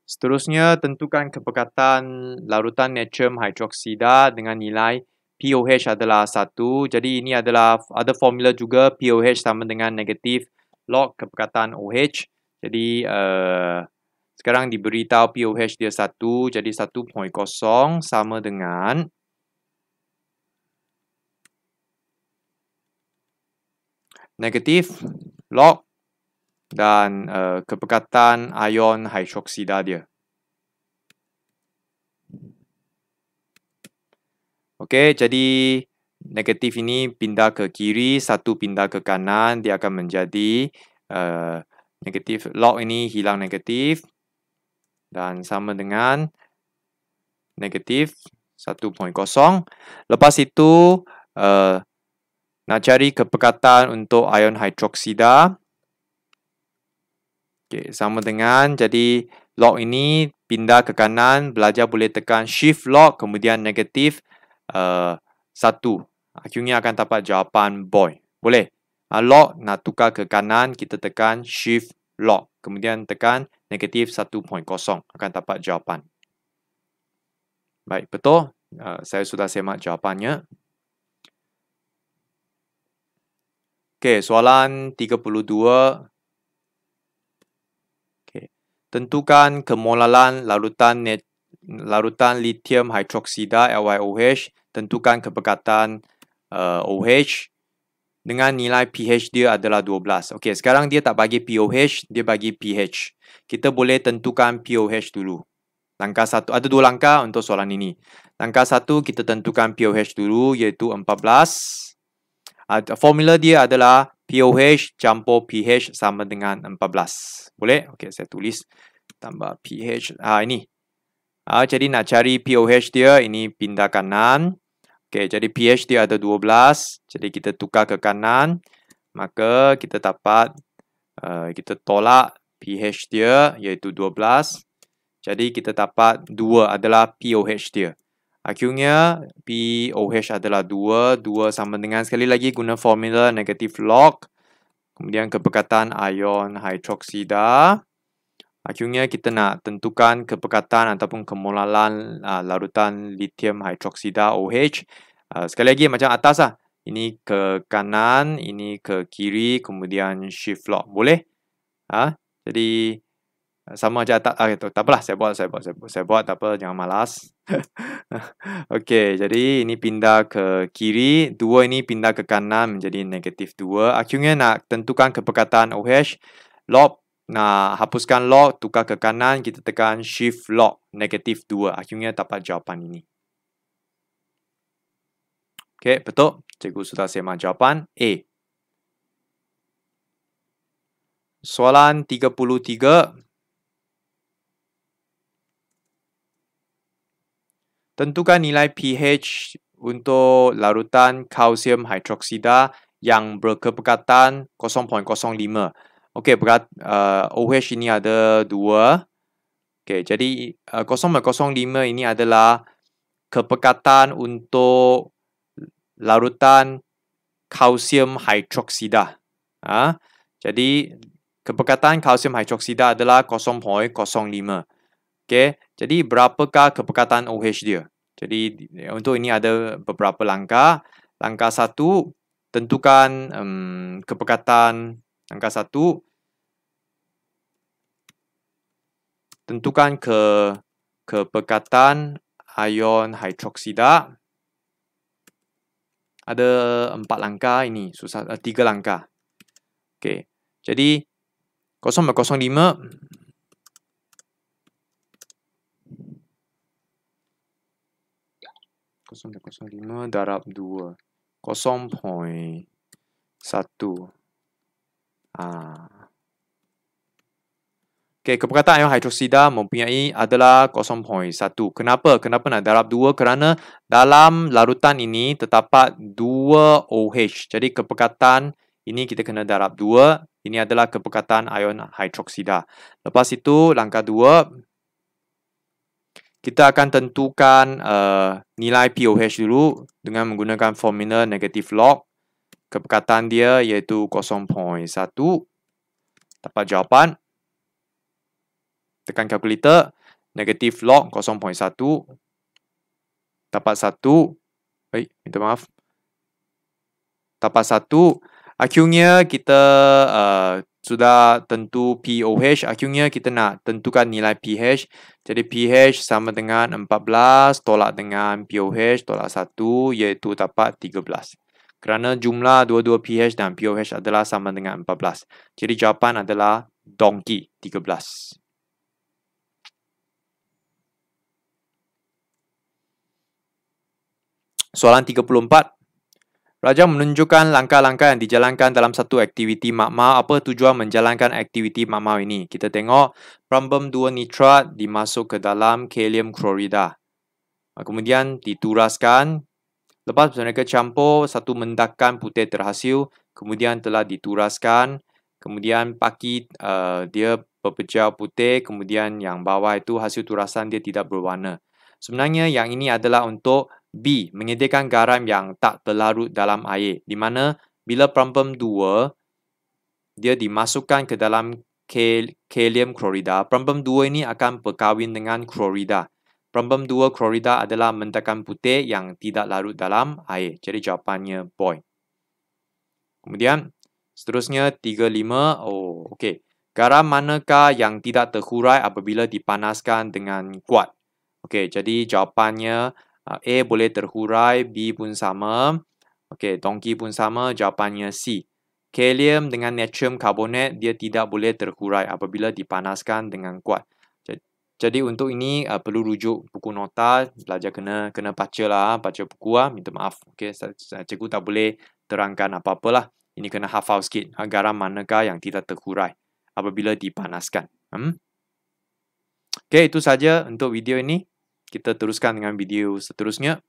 Seterusnya, tentukan kepekatan larutan natrium hydroksida dengan nilai pOH adalah 1. Jadi ini adalah ada formula juga, pOH sama dengan negatif log kepekatan OH. Jadi sekarang diberitahu pOH dia 1, jadi 1.0 sama dengan negatif log dan kepekatan ion hydroksida dia. Okey, jadi negatif ini pindah ke kiri, 1 pindah ke kanan, dia akan menjadi negatif. Log ini hilang negatif dan sama dengan negatif 1.0. Lepas itu nak cari kepekatan untuk ion hydroksida. Okay, sama dengan, jadi log ini pindah ke kanan, belajar boleh tekan shift log, kemudian negatif 1. Akhirnya akan dapat jawapan boy. Boleh. Log nak tukar ke kanan, kita tekan shift log, kemudian tekan negatif 1.0, akan dapat jawapan. Baik, betul. Saya sudah semak jawapannya. Okey, soalan 32. Tentukan kemolaran larutan lithium hydroksida LiOH. Tentukan kepekatan OH dengan nilai pH dia adalah 12. Okey, sekarang dia tak bagi pOH, dia bagi pH. Kita boleh tentukan pOH dulu. Langkah 1, ada 2 langkah untuk soalan ini. Langkah 1, kita tentukan pOH dulu, iaitu 14. Formula dia adalah pOH campur pH sama dengan 14. Boleh? Okey, saya tulis tambah pH. Ini. Jadi nak cari pOH dia, ini pindah kanan. Okey, jadi pH dia ada 12. Jadi kita tukar ke kanan. Maka kita dapat, kita tolak pH dia, iaitu 12. Jadi kita dapat 2 adalah pOH dia. Akhirnya pOH adalah 2. 2 sama dengan, sekali lagi guna formula negatif log. Kemudian kepekatan ion hydroksida. Akhirnya kita nak tentukan kepekatan ataupun kemolaran larutan lithium hydroksida OH. Sekali lagi macam atas lah. Ini ke kanan, ini ke kiri, kemudian shift log. Boleh? Jadi sama macam atas. Tak apalah, saya buat tak apa, jangan malas. Okey, jadi ini pindah ke kiri, 2 ini pindah ke kanan menjadi negatif 2. Akhirnya nak tentukan kepekatan OH, log. Nah, hapuskan log, tukar ke kanan, kita tekan shift log, negatif 2. Akhirnya dapat jawapan ini. Okey, betul. Cikgu sudah semak jawapan A. Soalan 33. Tentukan nilai pH untuk larutan kalsium hydroksida yang berkepekatan 0.05. Okey, OH ini ada 2. Okey, jadi 0.05 ini adalah kepekatan untuk larutan kalsium hydroksida. Jadi kepekatan kalsium hydroksida adalah 0.05. Okey, jadi berapakah kepekatan OH dia? Jadi untuk ini ada beberapa langkah. Langkah 1, tentukan kepekatan. Langkah 1, tentukan kepekatan ion hydroksida. Ada 4 langkah ini, 3 langkah. Okey. Jadi 0.05 darab 2. 0.1. Okey, kepekatan ion hydroksida mempunyai adalah 0.1. Kenapa? Kenapa nak darab 2? Kerana dalam larutan ini terdapat 2 OH. Jadi kepekatan ini kita kena darab 2. Ini adalah kepekatan ion hydroksida. Lepas itu, langkah 2, kita akan tentukan nilai pOH dulu dengan menggunakan formula negatif log. Kepekatan dia iaitu 0.1. Dapat jawapan Tekan kalkulator. Negatif log 0.1. Dapat 1. Minta maaf. Dapat 1. Akhirnya kita sudah tentu pOH. Akhirnya kita nak tentukan nilai pH. Jadi pH sama dengan 14 tolak dengan pOH tolak 1 iaitu dapat 13. Kerana jumlah dua-dua pH dan pOH adalah sama dengan 14. Jadi jawapan adalah donkey 13. Soalan 34. Raja menunjukkan langkah-langkah yang dijalankan dalam satu aktiviti makmal. Apa tujuan menjalankan aktiviti makmal ini? Kita tengok problem 2 nitrat dimasuk ke dalam kalium klorida. Kemudian dituraskan. Lepas mereka campur, satu mendakan putih terhasil. Kemudian telah dituraskan. Kemudian paki dia berpecah putih. Kemudian yang bawah itu hasil turasan dia tidak berwarna. Sebenarnya yang ini adalah untuk B, menyediakan garam yang tak terlarut dalam air. Di mana bila problem 2, dia dimasukkan ke dalam kalium klorida. Problem 2 ini akan berkahwin dengan klorida. Problem 2 klorida adalah mendakan putih yang tidak larut dalam air. Jadi jawapannya boy. Kemudian seterusnya 35. Okey. Garam manakah yang tidak terhurai apabila dipanaskan dengan kuat? Okey, jadi jawapannya A boleh terhurai, B pun sama. Okey, donkey pun sama, jawapannya C. Kalium dengan natrium karbonat dia tidak boleh terhurai apabila dipanaskan dengan kuat. Jadi untuk ini perlu rujuk buku nota, belajar kena bacalah, baca buku minta maaf. Okey, cikgu tak boleh terangkan apa-apalah. Ini kena hafal sikit. Garam manakah yang tidak terhurai apabila dipanaskan. Okey, itu saja untuk video ini. Kita teruskan dengan video seterusnya.